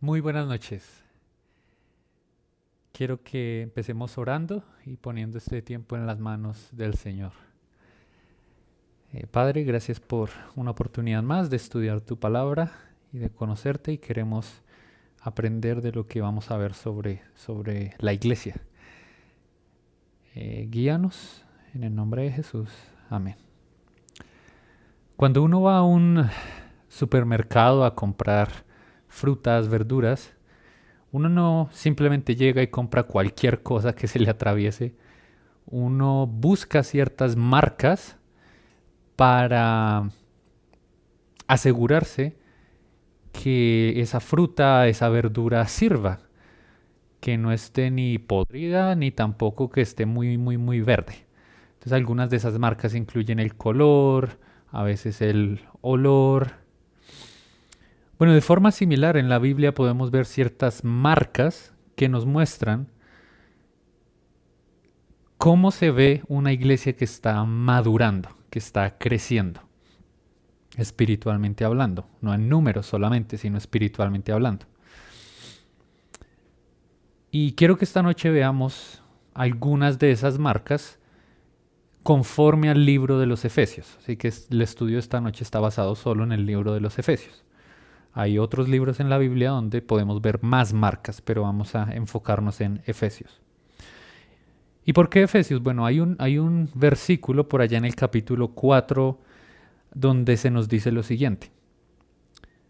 Muy buenas noches. Quiero que empecemos orando y poniendo este tiempo en las manos del Señor. Padre, gracias por una oportunidad más de estudiar tu palabra y de conocerte, y queremos aprender de lo que vamos a ver sobre la iglesia. Guíanos en el nombre de Jesús. Amén. Cuando uno va a un supermercado a comprar frutas, verduras, uno no simplemente llega y compra cualquier cosa que se le atraviese. Uno busca ciertas marcas para asegurarse que esa fruta, esa verdura sirva, que no esté ni podrida ni tampoco que esté muy verde. Entonces algunas de esas marcas incluyen el color, a veces el olor. Bueno, de forma similar en la Biblia podemos ver ciertas marcas que nos muestran cómo se ve una iglesia que está madurando, que está creciendo, espiritualmente hablando, no en números solamente, sino espiritualmente hablando. Y quiero que esta noche veamos algunas de esas marcas conforme al libro de los Efesios. Así que el estudio de esta noche está basado solo en el libro de los Efesios. Hay otros libros en la Biblia donde podemos ver más marcas, pero vamos a enfocarnos en Efesios. ¿Y por qué Efesios? Bueno, hay un versículo por allá en el capítulo 4 donde se nos dice lo siguiente.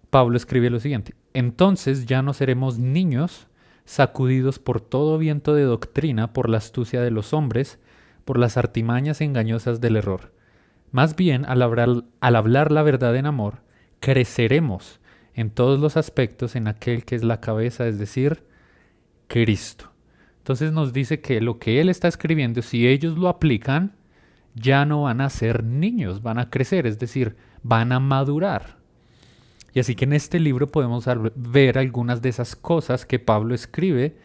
Pablo escribe lo siguiente: entonces ya no seremos niños sacudidos por todo viento de doctrina, por la astucia de los hombres, por las artimañas engañosas del error. Más bien, al hablar la verdad en amor, creceremos en todos los aspectos en aquel que es la cabeza, es decir, Cristo. Entonces nos dice que lo que él está escribiendo, si ellos lo aplican, ya no van a ser niños, van a crecer, es decir, van a madurar. Y así que en este libro podemos ver algunas de esas cosas que Pablo escribe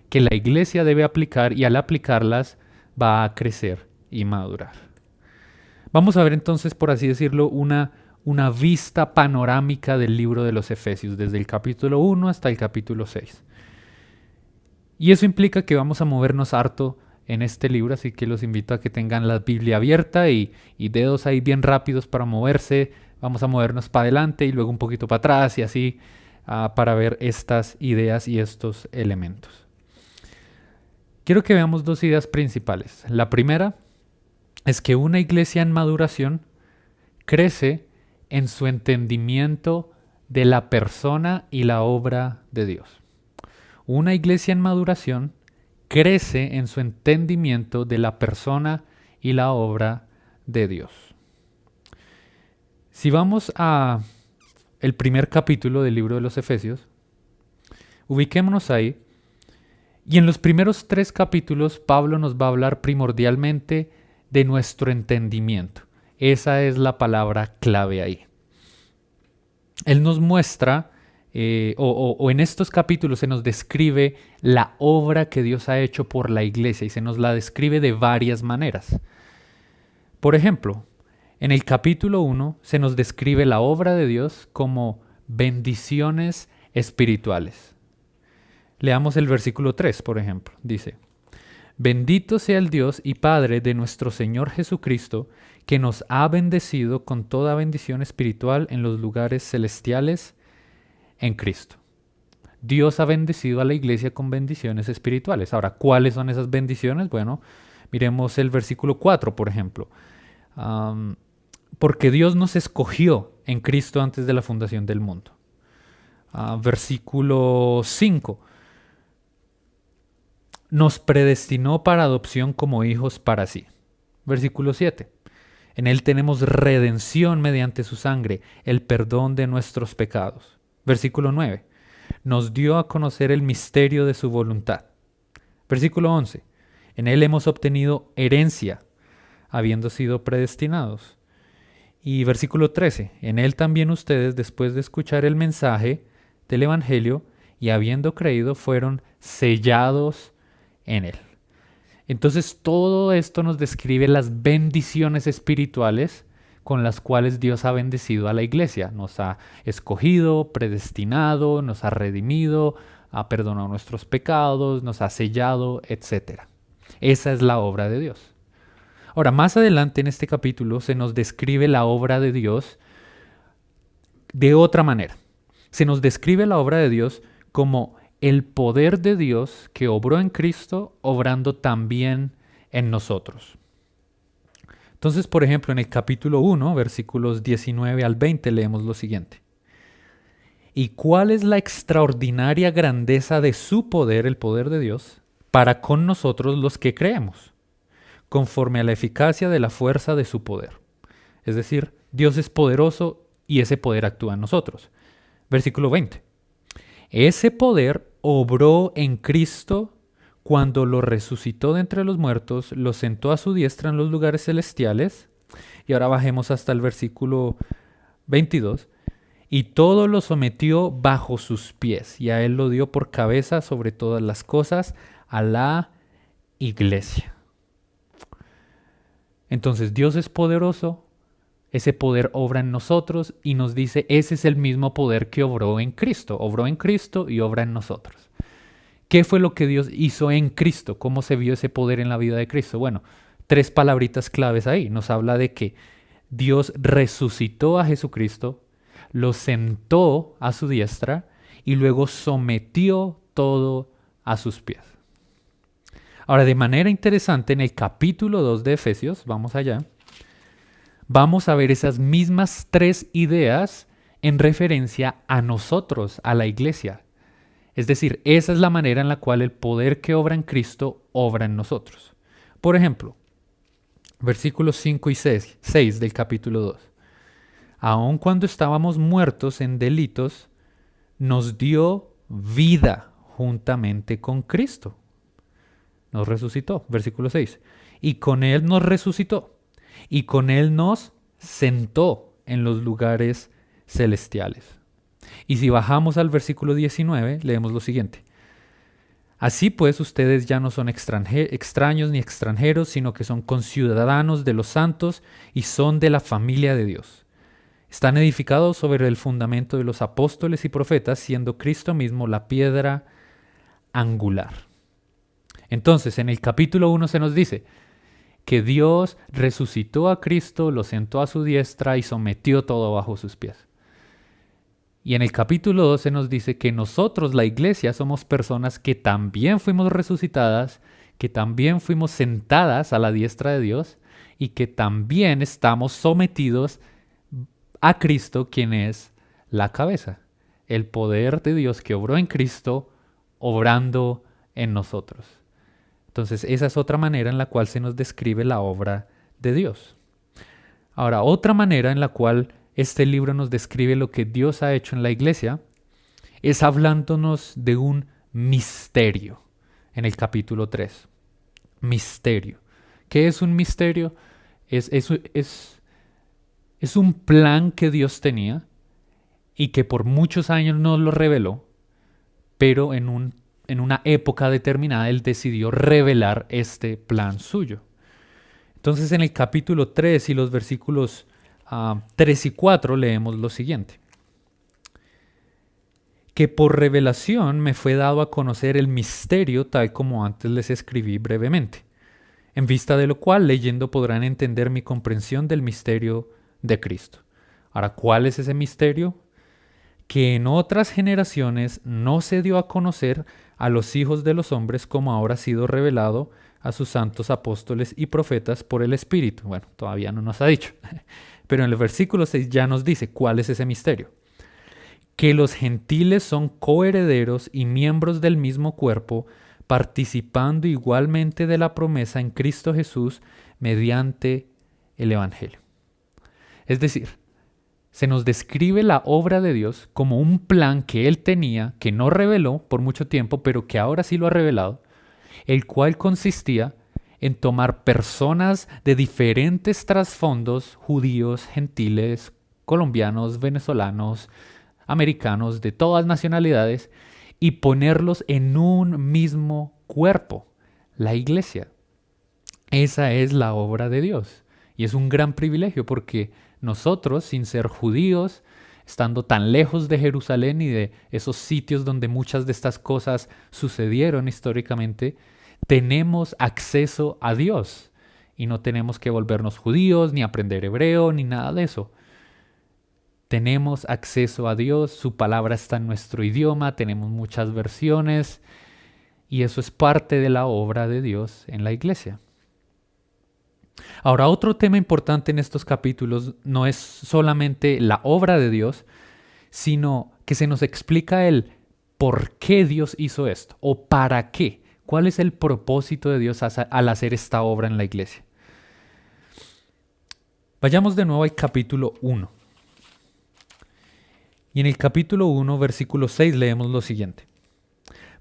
que la iglesia debe aplicar, y al aplicarlas va a crecer y madurar. Vamos a ver entonces, por así decirlo, una vista panorámica del libro de los Efesios, desde el capítulo 1 hasta el capítulo 6. Y eso implica que vamos a movernos harto en este libro, así que los invito a que tengan la Biblia abierta y dedos ahí bien rápidos para moverse. Vamos a movernos para adelante y luego un poquito para atrás y así para ver estas ideas y estos elementos. Quiero que veamos dos ideas principales. La primera es que una iglesia en maduración crece en su entendimiento de la persona y la obra de Dios. Una iglesia en maduración crece en su entendimiento de la persona y la obra de Dios. Si vamos a el primer capítulo del libro de los Efesios, ubiquémonos ahí, y en los primeros 3 capítulos Pablo nos va a hablar primordialmente de nuestro entendimiento. Esa es la palabra clave ahí. Él nos muestra, o en estos capítulos se nos describe la obra que Dios ha hecho por la iglesia, y se nos la describe de varias maneras. Por ejemplo, en el capítulo 1 se nos describe la obra de Dios como bendiciones espirituales. Leamos el versículo 3, por ejemplo. Dice: bendito sea el Dios y Padre de nuestro Señor Jesucristo, que nos ha bendecido con toda bendición espiritual en los lugares celestiales en Cristo. Dios ha bendecido a la iglesia con bendiciones espirituales. Ahora, ¿cuáles son esas bendiciones? Bueno, miremos el versículo 4, por ejemplo. Porque Dios nos escogió en Cristo antes de la fundación del mundo. Versículo 5. Nos predestinó para adopción como hijos para sí. Versículo 7. En Él tenemos redención mediante su sangre, el perdón de nuestros pecados. Versículo 9. Nos dio a conocer el misterio de su voluntad. Versículo 11. En Él hemos obtenido herencia, habiendo sido predestinados. Y versículo 13. En Él también ustedes, después de escuchar el mensaje del Evangelio y habiendo creído, fueron sellados en Él. Entonces todo esto nos describe las bendiciones espirituales con las cuales Dios ha bendecido a la iglesia. Nos ha escogido, predestinado, nos ha redimido, ha perdonado nuestros pecados, nos ha sellado, etc. Esa es la obra de Dios. Ahora, más adelante en este capítulo se nos describe la obra de Dios de otra manera. Se nos describe la obra de Dios como el poder de Dios que obró en Cristo, obrando también en nosotros. Entonces, por ejemplo, en el capítulo 1, versículos 19 al 20, leemos lo siguiente. ¿Y cuál es la extraordinaria grandeza de su poder, el poder de Dios, para con nosotros los que creemos, conforme a la eficacia de la fuerza de su poder? Es decir, Dios es poderoso y ese poder actúa en nosotros. Versículo 20. Ese poder obró en Cristo cuando lo resucitó de entre los muertos, lo sentó a su diestra en los lugares celestiales. Y ahora bajemos hasta el versículo 22. Y todo lo sometió bajo sus pies, y a él lo dio por cabeza sobre todas las cosas, a la iglesia. Entonces Dios es poderoso, ese poder obra en nosotros y nos dice, ese es el mismo poder que obró en Cristo y obra en nosotros. ¿Qué fue lo que Dios hizo en Cristo? ¿Cómo se vio ese poder en la vida de Cristo? Bueno, 3 palabritas claves ahí. Nos habla de que Dios resucitó a Jesucristo, lo sentó a su diestra y luego sometió todo a sus pies. Ahora, de manera interesante, en el capítulo 2 de Efesios, vamos allá, vamos a ver esas mismas 3 ideas en referencia a nosotros, a la iglesia. Es decir, esa es la manera en la cual el poder que obra en Cristo obra en nosotros. Por ejemplo, versículos 5 y 6 del capítulo 2. Aun cuando estábamos muertos en delitos, nos dio vida juntamente con Cristo. Nos resucitó. Versículo 6. Y con Él nos resucitó. Y con Él nos sentó en los lugares celestiales. Y si bajamos al versículo 19, leemos lo siguiente. Así pues, ustedes ya no son extraños ni extranjeros, sino que son conciudadanos de los santos y son de la familia de Dios. Están edificados sobre el fundamento de los apóstoles y profetas, siendo Cristo mismo la piedra angular. Entonces, en el capítulo 1 se nos dice que Dios resucitó a Cristo, lo sentó a su diestra y sometió todo bajo sus pies. Y en el capítulo 2 se nos dice que nosotros, la iglesia, somos personas que también fuimos resucitadas, que también fuimos sentadas a la diestra de Dios y que también estamos sometidos a Cristo, quien es la cabeza. El poder de Dios que obró en Cristo, obrando en nosotros. Entonces, esa es otra manera en la cual se nos describe la obra de Dios. Ahora, otra manera en la cual este libro nos describe lo que Dios ha hecho en la iglesia es hablándonos de un misterio en el capítulo 3. Misterio. ¿Qué es un misterio? Es un plan que Dios tenía y que por muchos años nos lo reveló, pero en una época determinada Él decidió revelar este plan suyo. Entonces en el capítulo 3 y los versículos 3 y 4 leemos lo siguiente. Que por revelación me fue dado a conocer el misterio tal como antes les escribí brevemente, en vista de lo cual leyendo podrán entender mi comprensión del misterio de Cristo. Ahora, ¿cuál es ese misterio? Que en otras generaciones no se dio a conocer a los hijos de los hombres como ahora ha sido revelado a sus santos apóstoles y profetas por el Espíritu. Bueno, todavía no nos ha dicho, pero en el versículo 6 ya nos dice cuál es ese misterio. Que los gentiles son coherederos y miembros del mismo cuerpo, participando igualmente de la promesa en Cristo Jesús mediante el Evangelio. Es decir, se nos describe la obra de Dios como un plan que Él tenía, que no reveló por mucho tiempo, pero que ahora sí lo ha revelado, el cual consistía en tomar personas de diferentes trasfondos, judíos, gentiles, colombianos, venezolanos, americanos, de todas nacionalidades, y ponerlos en un mismo cuerpo, la iglesia. Esa es la obra de Dios. Y es un gran privilegio porque nosotros, sin ser judíos, estando tan lejos de Jerusalén y de esos sitios donde muchas de estas cosas sucedieron históricamente, tenemos acceso a Dios y no tenemos que volvernos judíos, ni aprender hebreo, ni nada de eso. Tenemos acceso a Dios, su palabra está en nuestro idioma, tenemos muchas versiones y eso es parte de la obra de Dios en la iglesia. Ahora, otro tema importante en estos capítulos no es solamente la obra de Dios, sino que se nos explica el por qué Dios hizo esto o para qué. ¿Cuál es el propósito de Dios al hacer esta obra en la iglesia? Vayamos de nuevo al capítulo 1. Y en el capítulo 1, versículo 6, leemos lo siguiente.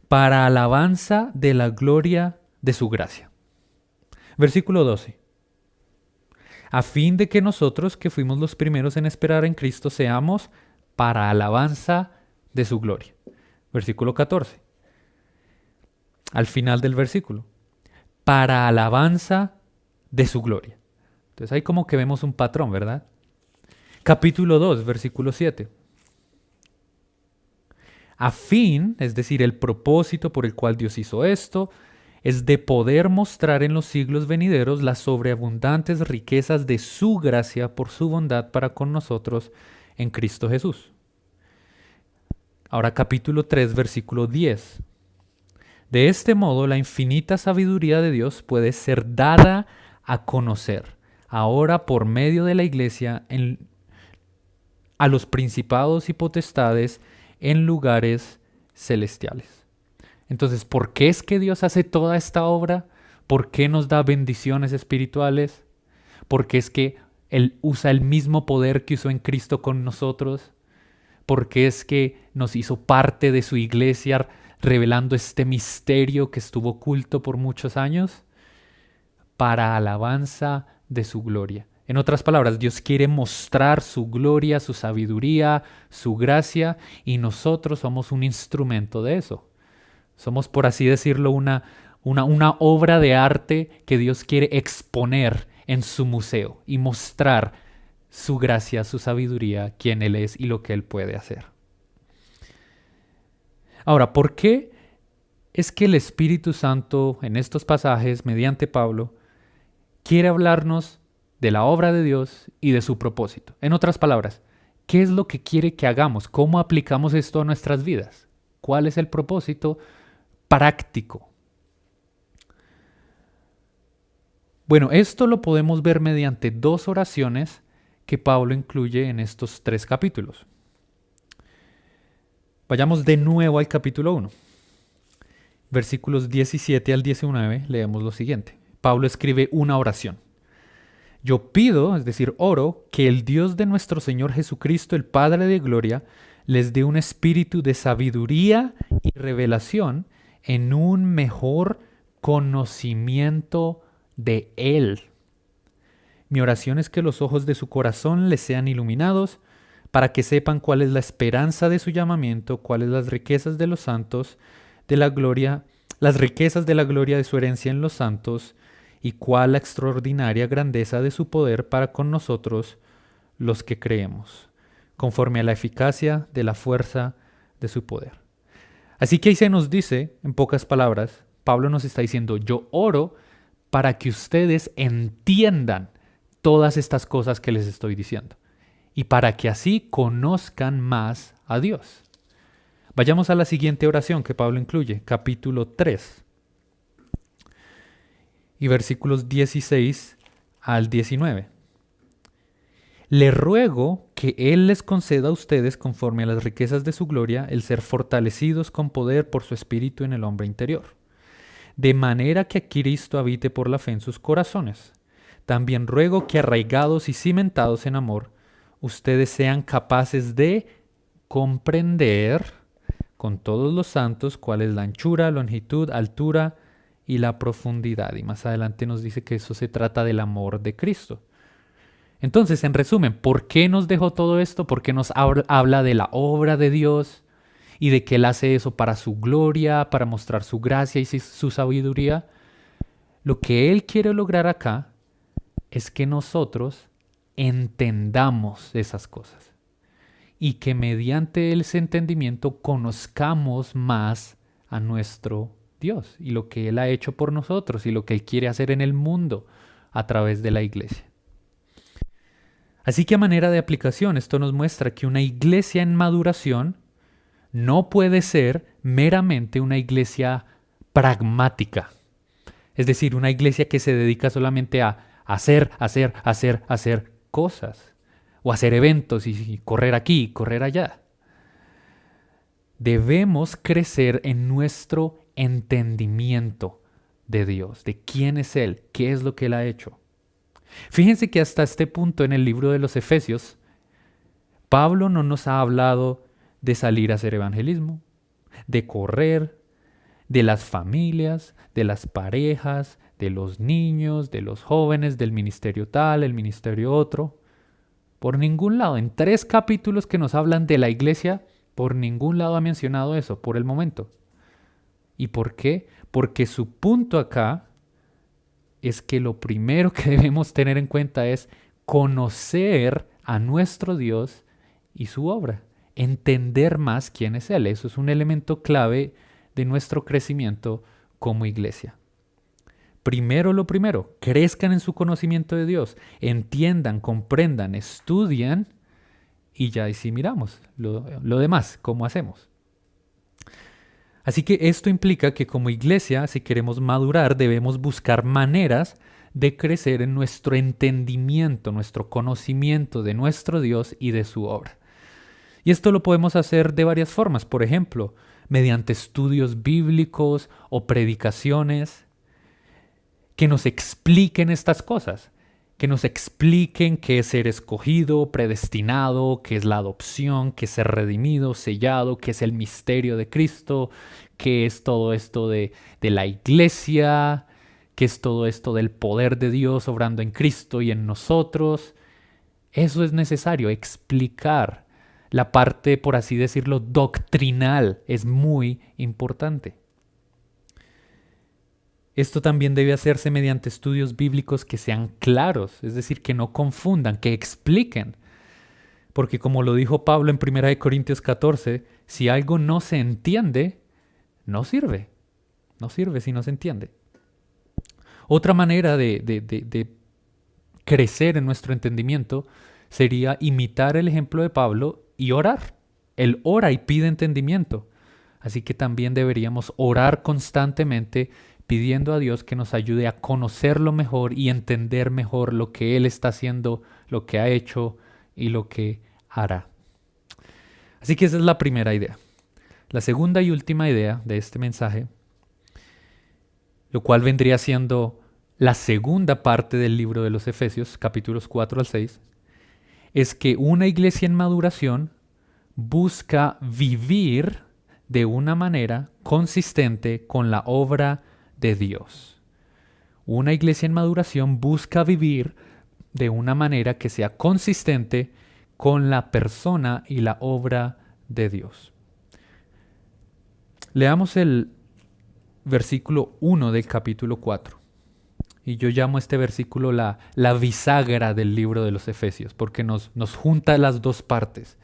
Para alabanza de la gloria de su gracia. Versículo 12. A fin de que nosotros, que fuimos los primeros en esperar en Cristo, seamos para alabanza de su gloria. Versículo 14. Al final del versículo. Para alabanza de su gloria. Entonces ahí como que vemos un patrón, ¿verdad? Capítulo 2, versículo 7. A fin, es decir, el propósito por el cual Dios hizo esto, es de poder mostrar en los siglos venideros las sobreabundantes riquezas de su gracia por su bondad para con nosotros en Cristo Jesús. Ahora capítulo 3, versículo 10. De este modo, la infinita sabiduría de Dios puede ser dada a conocer, ahora por medio de la iglesia, a los principados y potestades en lugares celestiales. Entonces, ¿por qué es que Dios hace toda esta obra? ¿Por qué nos da bendiciones espirituales? Porque es que Él usa el mismo poder que usó en Cristo con nosotros. Porque es que nos hizo parte de su iglesia, revelando este misterio que estuvo oculto por muchos años, para alabanza de su gloria. En otras palabras, Dios quiere mostrar su gloria, su sabiduría, su gracia, y nosotros somos un instrumento de eso. Somos, por así decirlo, una obra de arte que Dios quiere exponer en su museo y mostrar su gracia, su sabiduría, quién Él es y lo que Él puede hacer. Ahora, ¿por qué es que el Espíritu Santo en estos pasajes, mediante Pablo, quiere hablarnos de la obra de Dios y de su propósito? En otras palabras, ¿qué es lo que quiere que hagamos? ¿Cómo aplicamos esto a nuestras vidas? ¿Cuál es el propósito práctico? Bueno, esto lo podemos ver mediante dos oraciones que Pablo incluye en estos 3 capítulos. Vayamos de nuevo al capítulo 1. Versículos 17 al 19, leemos lo siguiente. Pablo escribe una oración. Yo pido, es decir, oro, que el Dios de nuestro Señor Jesucristo, el Padre de Gloria, les dé un espíritu de sabiduría y revelación en un mejor conocimiento de Él. Mi oración es que los ojos de su corazón les sean iluminados para que sepan cuál es la esperanza de su llamamiento, cuáles las riquezas de los santos, de la gloria, las riquezas de la gloria de su herencia en los santos, y cuál la extraordinaria grandeza de su poder para con nosotros, los que creemos, conforme a la eficacia de la fuerza de su poder. Así que ahí se nos dice, en pocas palabras, Pablo nos está diciendo, yo oro para que ustedes entiendan todas estas cosas que les estoy diciendo y para que así conozcan más a Dios. Vayamos a la siguiente oración que Pablo incluye, capítulo 3 y versículos 16 al 19. Le ruego que Él les conceda a ustedes, conforme a las riquezas de su gloria, el ser fortalecidos con poder por su espíritu en el hombre interior, de manera que Cristo habite por la fe en sus corazones. También ruego que, arraigados y cimentados en amor, ustedes sean capaces de comprender con todos los santos cuál es la anchura, longitud, altura y la profundidad. Y más adelante nos dice que eso se trata del amor de Cristo. Entonces, en resumen, ¿por qué nos dejó todo esto? ¿Por qué nos habla de la obra de Dios y de que Él hace eso para su gloria, para mostrar su gracia y su sabiduría? Lo que Él quiere lograr acá es que nosotros entendamos esas cosas y que mediante ese entendimiento conozcamos más a nuestro Dios y lo que Él ha hecho por nosotros y lo que Él quiere hacer en el mundo a través de la iglesia. Así que a manera de aplicación, esto nos muestra que una iglesia en maduración no puede ser meramente una iglesia pragmática. Es decir, una iglesia que se dedica solamente a hacer cosas. O hacer eventos y correr aquí, correr allá. Debemos crecer en nuestro entendimiento de Dios, de quién es Él, qué es lo que Él ha hecho. Fíjense que hasta este punto en el libro de los Efesios, Pablo no nos ha hablado de salir a hacer evangelismo, de correr, de las familias, de las parejas, de los niños, de los jóvenes, del ministerio tal, el ministerio otro. Por ningún lado, en 3 capítulos que nos hablan de la iglesia, por ningún lado ha mencionado eso, por el momento. ¿Y por qué? Porque su punto acá es que lo primero que debemos tener en cuenta es conocer a nuestro Dios y su obra, entender más quién es Él. Eso es un elemento clave de nuestro crecimiento como iglesia. Primero lo primero, crezcan en su conocimiento de Dios, entiendan, comprendan, estudian y ya ahí sí miramos lo demás, cómo hacemos. Así que esto implica que como iglesia, si queremos madurar, debemos buscar maneras de crecer en nuestro entendimiento, nuestro conocimiento de nuestro Dios y de su obra. Y esto lo podemos hacer de varias formas, por ejemplo, mediante estudios bíblicos o predicaciones que nos expliquen estas cosas, que nos expliquen qué es ser escogido, predestinado, qué es la adopción, qué es ser redimido, sellado, qué es el misterio de Cristo, qué es todo esto de la iglesia, qué es todo esto del poder de Dios obrando en Cristo y en nosotros. Eso es necesario, explicar la parte, por así decirlo, doctrinal es muy importante. Esto también debe hacerse mediante estudios bíblicos que sean claros, es decir, que no confundan, que expliquen. Porque como lo dijo Pablo en 1 Corintios 14, si algo no se entiende, no sirve. No sirve si no se entiende. Otra manera de crecer en nuestro entendimiento sería imitar el ejemplo de Pablo y orar. Él ora y pide entendimiento. Así que también deberíamos orar constantemente pidiendo a Dios que nos ayude a conocerlo mejor y entender mejor lo que Él está haciendo, lo que ha hecho y lo que hará. Así que esa es la primera idea. La segunda y última idea de este mensaje, lo cual vendría siendo la segunda parte del libro de los Efesios, capítulos 4 al 6, es que una iglesia en maduración busca vivir de una manera consistente con la obra de Dios. Una iglesia en maduración busca vivir de una manera que sea consistente con la persona y la obra de Dios. Leamos el versículo 1 del capítulo 4. Y yo llamo este versículo la bisagra del libro de los Efesios, porque nos junta las dos partes.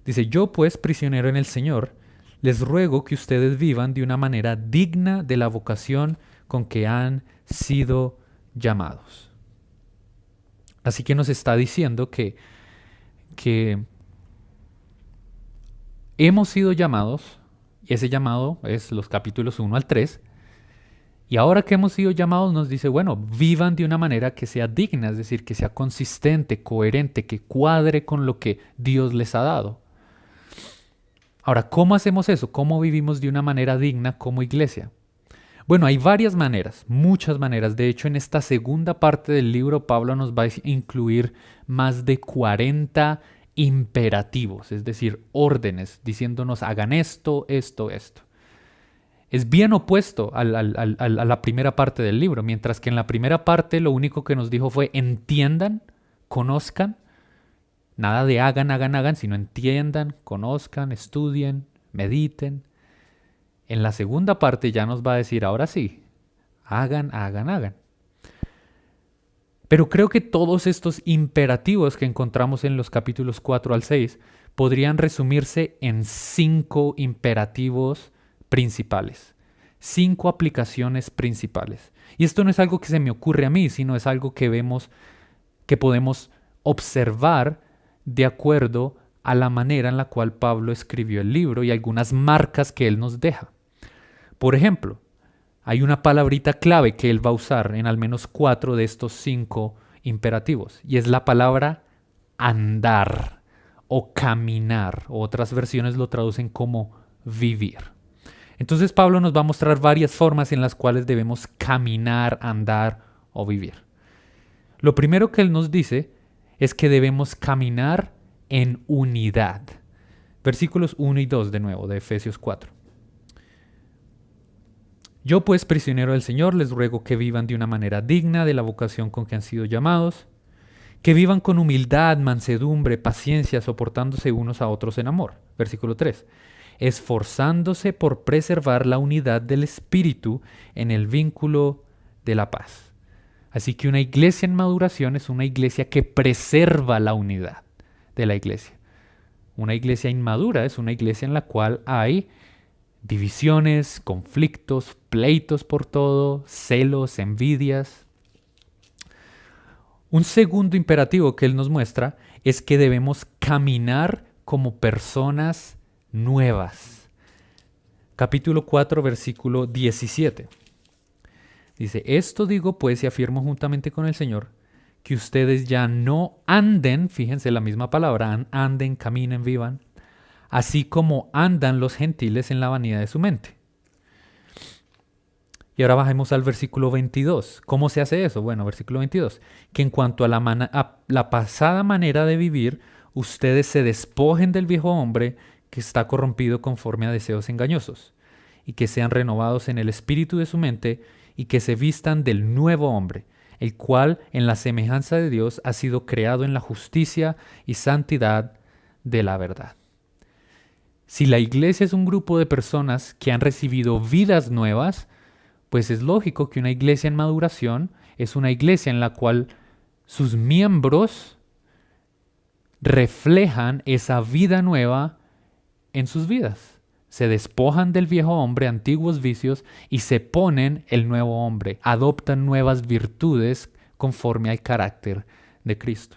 Dice, yo pues, prisionero en el Señor, les ruego que ustedes vivan de una manera digna de la vocación con que han sido llamados. Así que nos está diciendo que hemos sido llamados, y ese llamado es los capítulos 1 al 3, y ahora que hemos sido llamados nos dice, bueno, vivan de una manera que sea digna, es decir, que sea consistente, coherente, que cuadre con lo que Dios les ha dado. Ahora, ¿cómo hacemos eso? ¿Cómo vivimos de una manera digna como iglesia? Bueno, hay varias maneras, muchas maneras. De hecho, en esta segunda parte del libro, Pablo nos va a incluir más de 40 imperativos, es decir, órdenes, diciéndonos hagan esto, esto, esto. Es bien opuesto a la primera parte del libro, mientras que en la primera parte lo único que nos dijo fue entiendan, conozcan. Nada de hagan, sino entiendan, conozcan, estudien, mediten. En la segunda parte ya nos va a decir, ahora sí, hagan. Pero creo que todos estos imperativos que encontramos en los capítulos 4 al 6 podrían resumirse en 5 imperativos principales, 5 aplicaciones principales. Y esto no es algo que se me ocurre a mí, sino es algo que vemos, que podemos observar de acuerdo a la manera en la cual Pablo escribió el libro y algunas marcas que él nos deja. Por ejemplo, hay una palabrita clave que él va a usar en al menos 4 de estos 5 imperativos, y es la palabra andar o caminar, o otras versiones lo traducen como vivir. Entonces Pablo nos va a mostrar varias formas en las cuales debemos caminar, andar o vivir. Lo primero que él nos dice es que debemos caminar en unidad. Versículos 1 y 2 de nuevo de Efesios 4. Yo pues, prisionero del Señor, les ruego que vivan de una manera digna de la vocación con que han sido llamados, que vivan con humildad, mansedumbre, paciencia, soportándose unos a otros en amor. Versículo 3. Esforzándose por preservar la unidad del Espíritu en el vínculo de la paz. Así que una iglesia en maduración es una iglesia que preserva la unidad de la iglesia. Una iglesia inmadura es una iglesia en la cual hay divisiones, conflictos, pleitos por todo, celos, envidias. Un segundo imperativo que él nos muestra es que debemos caminar como personas nuevas. Capítulo 4, versículo 17. Dice, esto digo pues y afirmo juntamente con el Señor, que ustedes ya no anden, fíjense la misma palabra, anden, caminen, vivan, así como andan los gentiles en la vanidad de su mente. Y ahora bajemos al versículo 22. ¿Cómo se hace eso? Bueno, versículo 22. Que en cuanto a la pasada manera de vivir, ustedes se despojen del viejo hombre que está corrompido conforme a deseos engañosos, y que sean renovados en el espíritu de su mente, y que se vistan del nuevo hombre, el cual en la semejanza de Dios ha sido creado en la justicia y santidad de la verdad. Si la iglesia es un grupo de personas que han recibido vidas nuevas, pues es lógico que una iglesia en maduración es una iglesia en la cual sus miembros reflejan esa vida nueva en sus vidas. Se despojan del viejo hombre, antiguos vicios, y se ponen el nuevo hombre. Adoptan nuevas virtudes conforme al carácter de Cristo.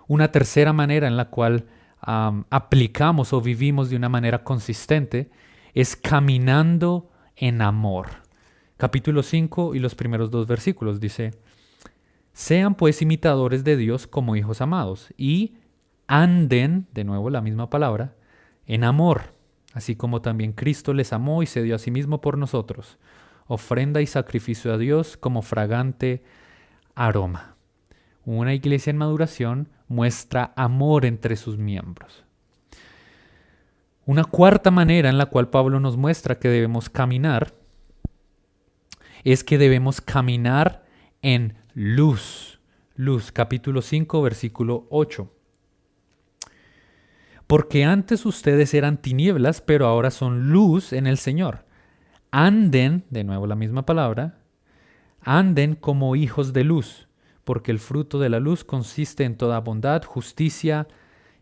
Una tercera manera en la cual aplicamos o vivimos de una manera consistente es caminando en amor. Capítulo 5 y los primeros 2 versículos dice, sean pues imitadores de Dios como hijos amados y anden, de nuevo la misma palabra, en amor, así como también Cristo les amó y se dio a sí mismo por nosotros, ofrenda y sacrificio a Dios como fragante aroma. Una iglesia en maduración muestra amor entre sus miembros. Una cuarta manera en la cual Pablo nos muestra que debemos caminar es que debemos caminar en luz. Luz, capítulo 5, versículo 8. Porque antes ustedes eran tinieblas, pero ahora son luz en el Señor. Anden, de nuevo la misma palabra, anden como hijos de luz, porque el fruto de la luz consiste en toda bondad, justicia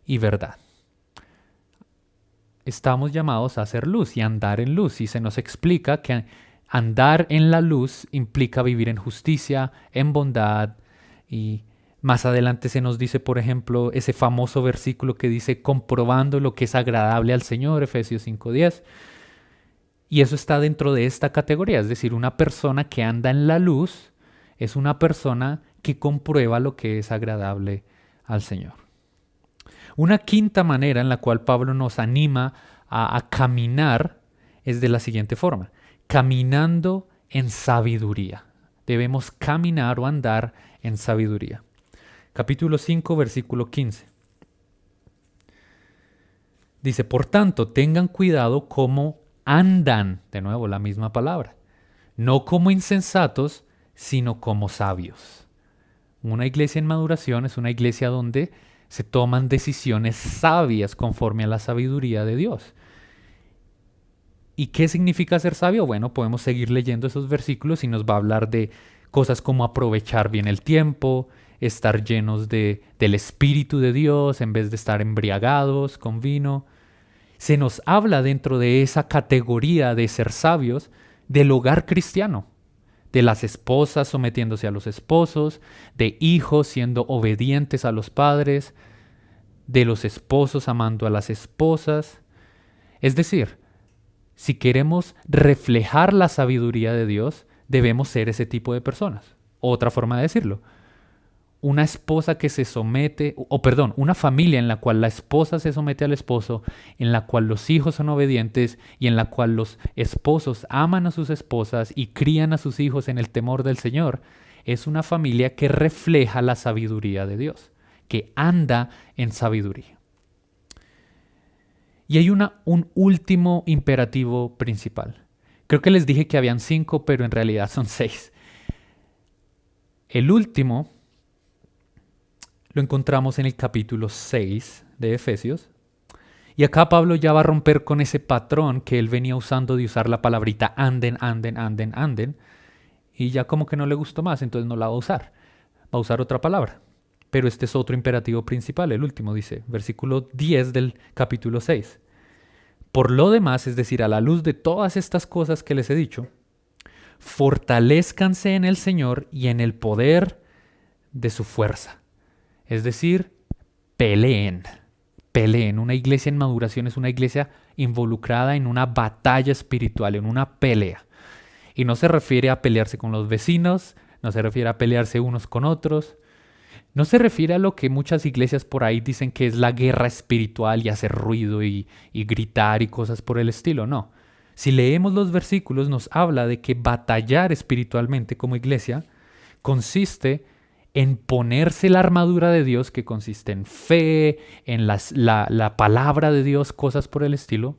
y verdad. Estamos llamados a hacer luz y andar en luz, y se nos explica que andar en la luz implica vivir en justicia, en bondad, y más adelante se nos dice, por ejemplo, ese famoso versículo que dice comprobando lo que es agradable al Señor, Efesios 5:10. Y eso está dentro de esta categoría, es decir, una persona que anda en la luz es una persona que comprueba lo que es agradable al Señor. Una quinta manera en la cual Pablo nos anima a caminar es de la siguiente forma, caminando en sabiduría. Debemos caminar o andar en sabiduría. Capítulo 5, versículo 15. Dice, por tanto, tengan cuidado cómo andan, de nuevo la misma palabra, no como insensatos, sino como sabios. Una iglesia en maduración es una iglesia donde se toman decisiones sabias conforme a la sabiduría de Dios. ¿Y qué significa ser sabio? Bueno, podemos seguir leyendo esos versículos y nos va a hablar de Cosas como aprovechar bien el tiempo, estar llenos del Espíritu de Dios en vez de estar embriagados con vino. Se nos habla dentro de esa categoría de ser sabios del hogar cristiano, de las esposas sometiéndose a los esposos, de hijos siendo obedientes a los padres, de los esposos amando a las esposas. Es decir, si queremos reflejar la sabiduría de Dios, debemos ser ese tipo de personas. Otra forma de decirlo, una esposa que se somete, una familia en la cual la esposa se somete al esposo, en la cual los hijos son obedientes y en la cual los esposos aman a sus esposas y crían a sus hijos en el temor del Señor, es una familia que refleja la sabiduría de Dios, que anda en sabiduría. Y hay un último imperativo principal. Creo que les dije que habían 5, pero en realidad son 6. El último lo encontramos en el capítulo 6 de Efesios. Y acá Pablo ya va a romper con ese patrón que él venía usando de usar la palabrita anden, anden, anden, anden. Y ya como que no le gustó más, entonces no la va a usar. Va a usar otra palabra. Pero este es otro imperativo principal, el último, dice, versículo 10 del capítulo 6. Por lo demás, es decir, a la luz de todas estas cosas que les he dicho, fortalézcanse en el Señor y en el poder de su fuerza. Es decir, peleen. Peleen. Una iglesia en maduración es una iglesia involucrada en una batalla espiritual, en una pelea. Y no se refiere a pelearse con los vecinos, no se refiere a pelearse unos con otros, no se refiere a lo que muchas iglesias por ahí dicen que es la guerra espiritual y hacer ruido y gritar y cosas por el estilo, no. Si leemos los versículos nos habla de que batallar espiritualmente como iglesia consiste en ponerse la armadura de Dios, que consiste en fe, en la palabra de Dios, cosas por el estilo,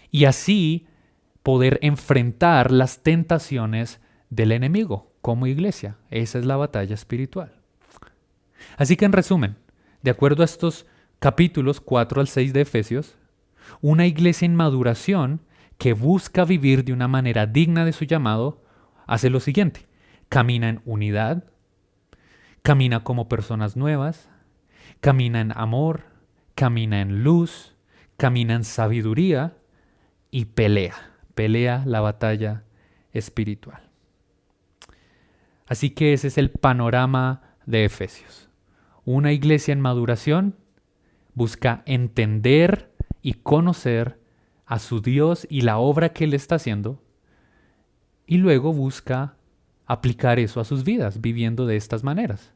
y así poder enfrentar las tentaciones del enemigo como iglesia. Esa es la batalla espiritual. Así que en resumen, de acuerdo a estos capítulos 4 al 6 de Efesios, una iglesia en maduración que busca vivir de una manera digna de su llamado hace lo siguiente: camina en unidad, camina como personas nuevas, camina en amor, camina en luz, camina en sabiduría y pelea la batalla espiritual. Así que ese es el panorama de Efesios. Una iglesia en maduración busca entender y conocer a su Dios y la obra que Él está haciendo, y luego busca aplicar eso a sus vidas, viviendo de estas maneras.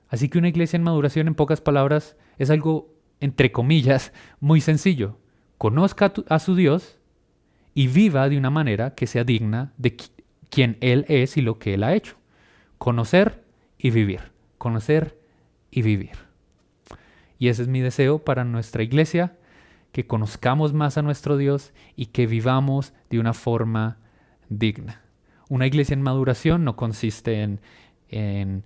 Así que una iglesia en maduración, en pocas palabras, es algo, entre comillas, muy sencillo. Conozca a su Dios y viva de una manera que sea digna de quien Él es y lo que Él ha hecho. Conocer y vivir. Conocer y vivir. Y ese es mi deseo para nuestra iglesia, que conozcamos más a nuestro Dios y que vivamos de una forma digna. Una iglesia en maduración no consiste en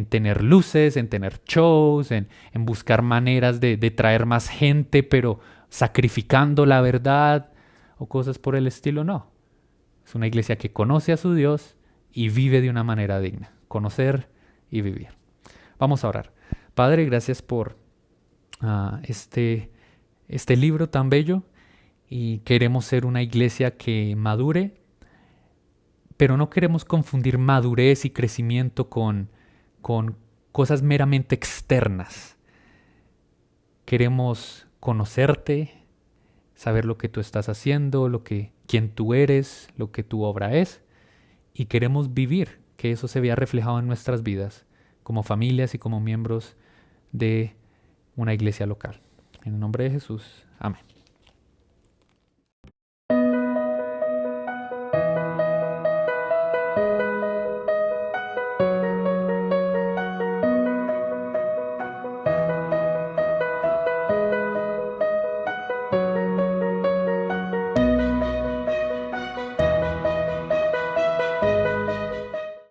tener luces, en tener shows, en buscar maneras de traer más gente, pero sacrificando la verdad o cosas por el estilo, no. Es una iglesia que conoce a su Dios y vive de una manera digna. Conocer y vivir. Vamos a orar. Padre, gracias por este libro tan bello, y queremos ser una iglesia que madure, pero no queremos confundir madurez y crecimiento con cosas meramente externas. Queremos conocerte, saber lo que tú estás haciendo, quién tú eres, lo que tu obra es, y queremos vivir, que eso se vea reflejado en nuestras vidas, como familias y como miembros de una iglesia local. En el nombre de Jesús. Amén.